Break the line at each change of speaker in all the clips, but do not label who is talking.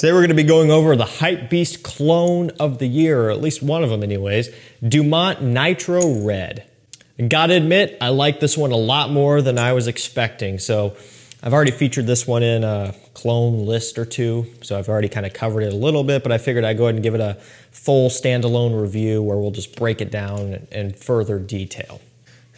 Today we're going to be going over the Hype Beast clone of the year, or at least one of them anyways, Dumont Nitro Red. I gotta admit, I like this one a lot more than I was expecting. So I've already featured this one in a clone list or two, so I've already kind of covered it a little bit, but I figured I'd go ahead and give it a full standalone review where we'll just break it down in further detail.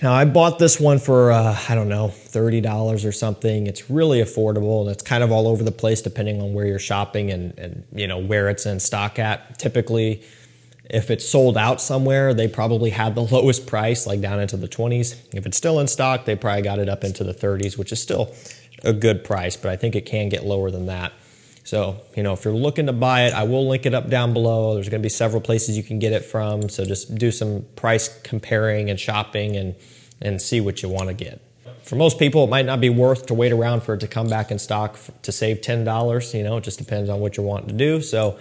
Now, I bought this one for, I don't know, $30 or something. It's really affordable, and it's kind of all over the place depending on where you're shopping and you know, where it's in stock at. Typically, if it's sold out somewhere, they probably had the lowest price, like down into the 20s. If it's still in stock, they probably got it up into the 30s, which is still a good price, but I think it can get lower than that. So, you know, if you're looking to buy it, I will link it up down below. There's going to be several places you can get it from, so just do some price comparing and shopping and see what you want to get. For most people, it might not be worth to wait around for it to come back in stock to save $10. You know, it just depends on what you're wanting to do. So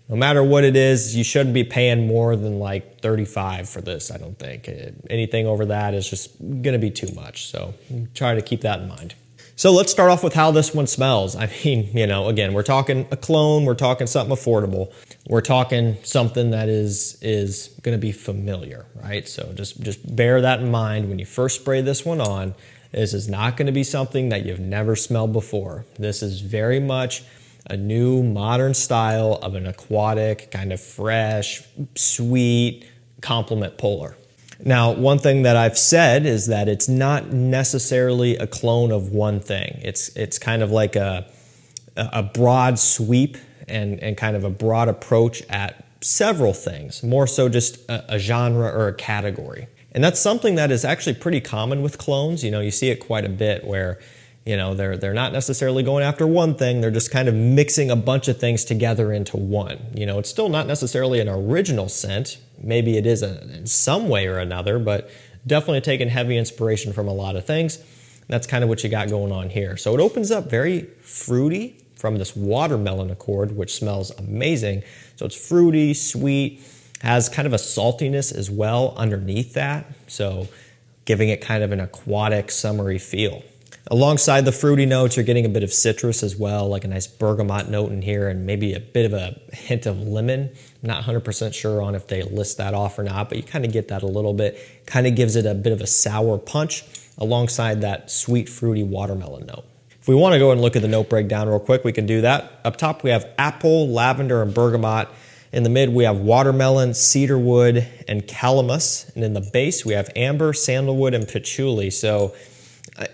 no matter what it is, you shouldn't be paying more than like $35 for this, I don't think. Anything over that is just going to be too much. So try to keep that in mind. So let's start off with how this one smells. I mean, you know, again, we're talking a clone, we're talking something affordable. We're talking something that is going to be familiar, right? So just bear that in mind when you first spray this one on. This is not going to be something that you've never smelled before. This is very much a new modern style of an aquatic, kind of fresh, sweet compliment puller. Now, one thing that I've said is that it's not necessarily a clone of one thing. It's kind of like a broad sweep and kind of a broad approach at several things, more so just a genre or a category. And that's something that is actually pretty common with clones. You know, you see it quite a bit where, you know, they're not necessarily going after one thing, they're just kind of mixing a bunch of things together into one. You know, it's still not necessarily an original scent. Maybe it is in some way or another, but definitely taking heavy inspiration from a lot of things. That's kind of what you got going on here. So it opens up very fruity from this watermelon accord, which smells amazing. So it's fruity, sweet, has kind of a saltiness as well underneath that. So giving it kind of an aquatic, summery feel. Alongside the fruity notes, you're getting a bit of citrus as well, like a nice bergamot note in here and maybe a bit of a hint of lemon. I'm not 100% sure on if they list that off or not, but you kind of get that a little bit. Kind of gives it a bit of a sour punch alongside that sweet, fruity watermelon note. If we want to go and look at the note breakdown real quick, we can do that. Up top, we have apple, lavender, and bergamot. In the mid, we have watermelon, cedarwood, and calamus. And in the base, we have amber, sandalwood, and patchouli. So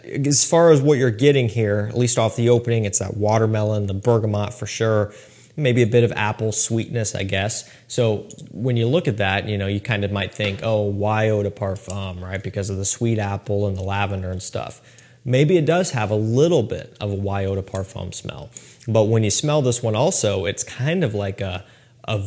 as far as what you're getting here, at least off the opening, it's that watermelon, the bergamot for sure, maybe a bit of apple sweetness, I guess. So when you look at that, you know, you kind of might think, oh, why eau de parfum, right? Because of the sweet apple and the lavender and stuff. Maybe it does have a little bit of a eau de parfum smell. But when you smell this one also, it's kind of like a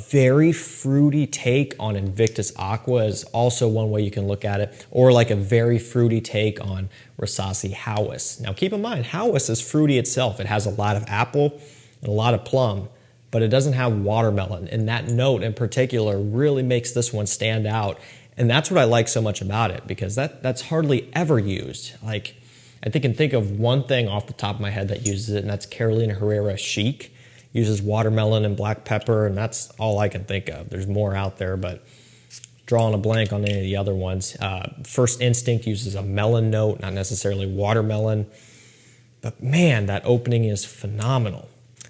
very fruity take on Invictus Aqua is also one way you can look at it, or like a very fruity take on Rassasi Howess. Now keep in mind, Howess is fruity itself. It has a lot of apple and a lot of plum, but it doesn't have watermelon, and that note in particular really makes this one stand out. And that's what I like so much about it, because that's hardly ever used. Like, I can think of one thing off the top of my head that uses it, and that's Carolina Herrera Chic. Uses watermelon and black pepper, and that's all I can think of. There's more out there, but drawing a blank on any of the other ones. First Instinct uses a melon note, not necessarily watermelon. But man, that opening is phenomenal.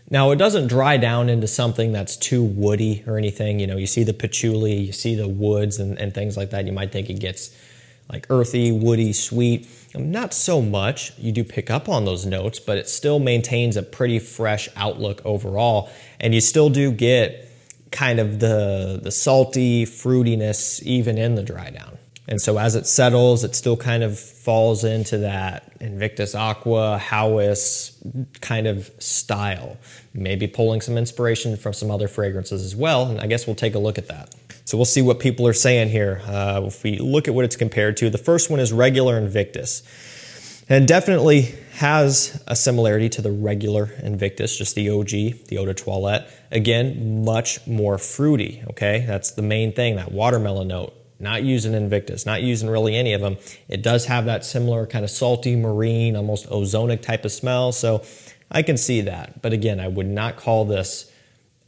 Now, it doesn't dry down into something that's too woody or anything. You know, you see the patchouli, you see the woods and things like that. You might think it gets like earthy, woody, sweet. Not so much. You do pick up on those notes, but it still maintains a pretty fresh outlook overall. And you still do get kind of the salty fruitiness even in the dry down. And so as it settles, it still kind of falls into that Invictus Aqua, Howess kind of style. Maybe pulling some inspiration from some other fragrances as well. And I guess we'll take a look at that. So we'll see what people are saying here. If we look at what it's compared to, the first one is regular Invictus. And definitely has a similarity to the regular Invictus, just the OG, the Eau de Toilette. Again, much more fruity, okay? That's the main thing, that watermelon note. Not using Invictus, not using really any of them. It does have that similar kind of salty, marine, almost ozonic type of smell. So I can see that. But again, I would not call this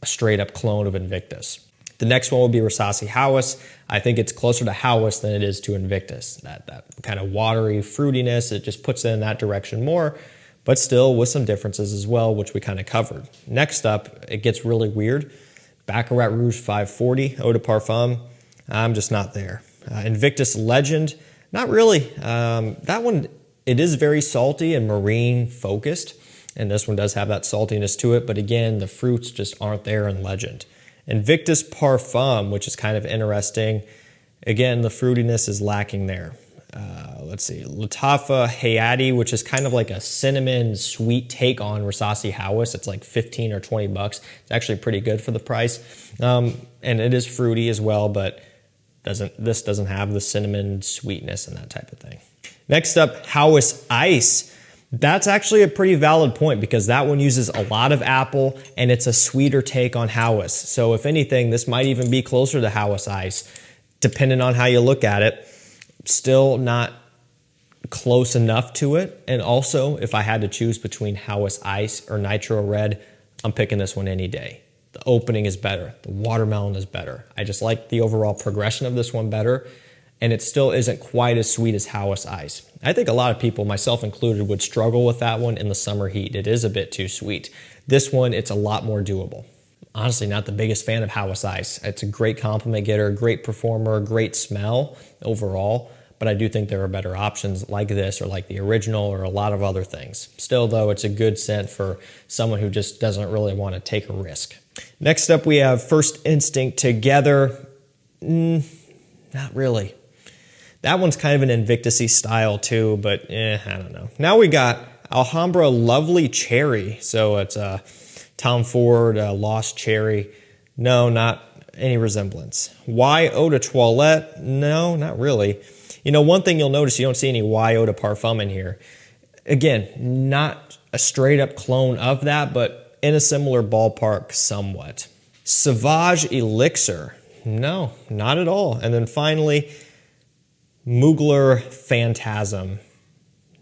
a straight up clone of Invictus. The next one will be Rassasi Howess. I think it's closer to Howess than it is to Invictus. That kind of watery fruitiness, it just puts it in that direction more, but still with some differences as well, which we kind of covered. Next up, it gets really weird. Baccarat Rouge 540, Eau de Parfum. I'm just not there. Invictus Legend, not really. That one, it is very salty and marine focused, and this one does have that saltiness to it, but again, the fruits just aren't there in Legend. Invictus Parfum, which is kind of interesting. Again, the fruitiness is lacking there. Let's see, Latafa Hayati, which is kind of like a cinnamon sweet take on Rassasi Howess. It's like 15 or 20 bucks. It's actually pretty good for the price. And it is fruity as well, but this doesn't have the cinnamon sweetness and that type of thing. Next up, Howess Ice. That's actually a pretty valid point because that one uses a lot of apple and it's a sweeter take on Howess. So if anything, this might even be closer to Howess Ice, depending on how you look at it. Still not close enough to it. And also, if I had to choose between Howess Ice or Nitro Red, I'm picking this one any day. The opening is better. The watermelon is better. I just like the overall progression of this one better. And it still isn't quite as sweet as Howess Ice. I think a lot of people, myself included, would struggle with that one in the summer heat. It is a bit too sweet. This one, it's a lot more doable. Honestly, not the biggest fan of Howess Ice. It's a great compliment getter, great performer, great smell overall, but I do think there are better options like this or like the original or a lot of other things. Still though, it's a good scent for someone who just doesn't really want to take a risk. Next up, we have First Instinct Together. Not really. That one's kind of an Invictus-y style too, but I don't know. Now we got Alhambra Lovely Cherry. So it's a Tom Ford Lost Cherry. No, not any resemblance. Y Eau de Toilette? No, not really. You know, one thing you'll notice, you don't see any Y Eau de Parfum in here. Again, not a straight up clone of that, but in a similar ballpark somewhat. Sauvage Elixir? No, not at all. And then finally, Mugler Phantasm.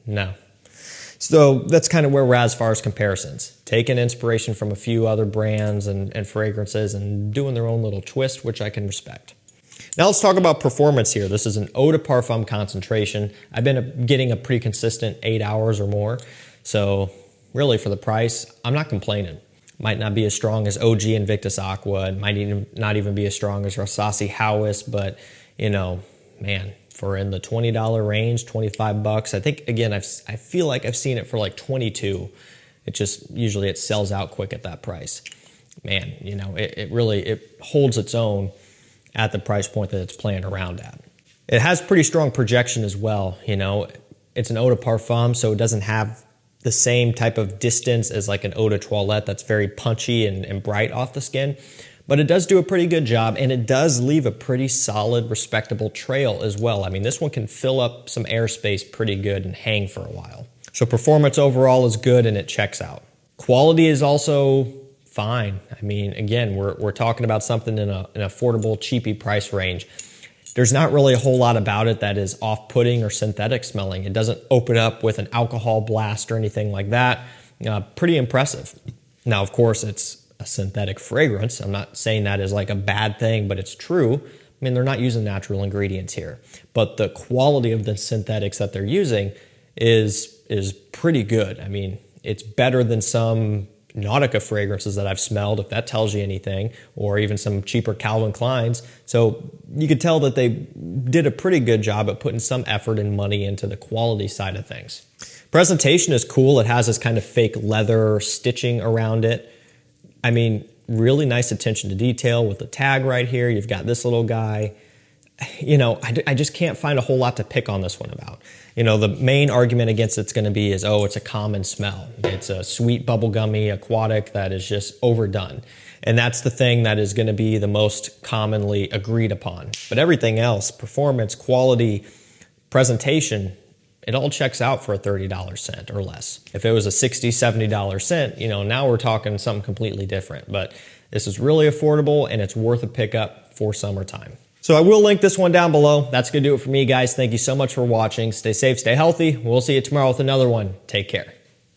No. So that's kind of where we're at as far as comparisons. Taking inspiration from a few other brands and fragrances and doing their own little twist, which I can respect. Now let's talk about performance here. This is an Eau de Parfum concentration. I've been getting a pretty consistent 8 hours or more. So really for the price, I'm not complaining. Might not be as strong as OG Invictus Aqua. It might not even be as strong as Rassasi Howess, but you know, man, for in the $20 range, 25 bucks. I think, again, I feel like I've seen it for like 22. It just, usually it sells out quick at that price. Man, you know, it really holds its own at the price point that it's playing around at. It has pretty strong projection as well, you know. It's an Eau de Parfum, so it doesn't have the same type of distance as like an Eau de Toilette that's very punchy and bright off the skin. But it does do a pretty good job, and it does leave a pretty solid, respectable trail as well. I mean, this one can fill up some airspace pretty good and hang for a while. So performance overall is good, and it checks out. Quality is also fine. I mean, again, we're talking about something in an affordable, cheapy price range. There's not really a whole lot about it that is off-putting or synthetic smelling. It doesn't open up with an alcohol blast or anything like that. Pretty impressive. Now, of course, it's a synthetic fragrance. I'm not saying that is like a bad thing, but it's true. I mean, they're not using natural ingredients here, but the quality of the synthetics that they're using is pretty good. I mean, it's better than some Nautica fragrances that I've smelled, if that tells you anything, or even some cheaper Calvin Kleins. So you could tell that they did a pretty good job at putting some effort and money into the quality side of things. Presentation is cool. It has this kind of fake leather stitching around it. I mean, really nice attention to detail with the tag right here. You've got this little guy. You know, I just can't find a whole lot to pick on this one about. You know, the main argument against it's going to be is, oh, it's a common smell. It's a sweet bubblegummy aquatic that is just overdone. And that's the thing that is going to be the most commonly agreed upon. But everything else, performance, quality, presentation, it all checks out for a $30 scent or less. If it was a $60, $70 scent, you know, now we're talking something completely different. But this is really affordable and it's worth a pickup for summertime. So I will link this one down below. That's going to do it for me, guys. Thank you so much for watching. Stay safe, stay healthy. We'll see you tomorrow with another one. Take care.